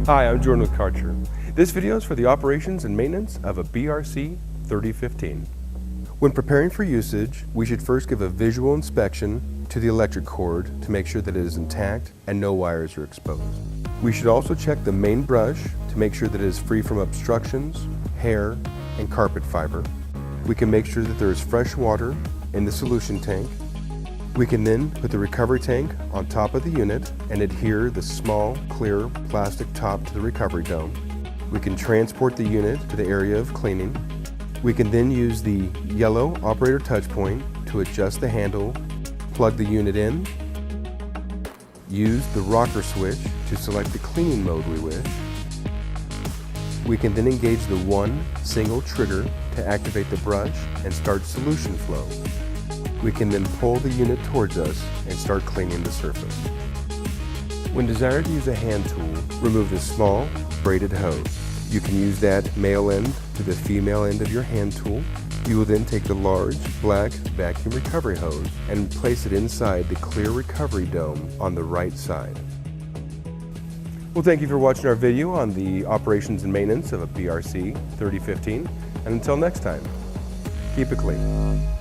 Hi, I'm Jordan with Karcher. This video is for the operations and maintenance of a BRC 3015. When preparing for usage, we should first give a visual inspection to the electric cord to make sure that it is intact and no wires are exposed. We should also check the main brush to make sure that it is free from obstructions, hair, and carpet fiber. We can make sure that there is fresh water in the solution tank. We can then put the recovery tank on top of the unit and adhere the small, clear plastic top to the recovery dome. We can transport the unit to the area of cleaning. We can then use the yellow operator touch point to adjust the handle, plug the unit in, use the rocker switch to select the cleaning mode we wish. We can then engage the one single trigger to activate the brush and start solution flow. We can then pull the unit towards us and start cleaning the surface. When desired to use a hand tool, remove the small braided hose. You can use that male end to the female end of your hand tool. You will then take the large black vacuum recovery hose and place it inside the clear recovery dome on the right side. Well, thank you for watching our video on the operations and maintenance of a BRC 3015. And until next time, keep it clean.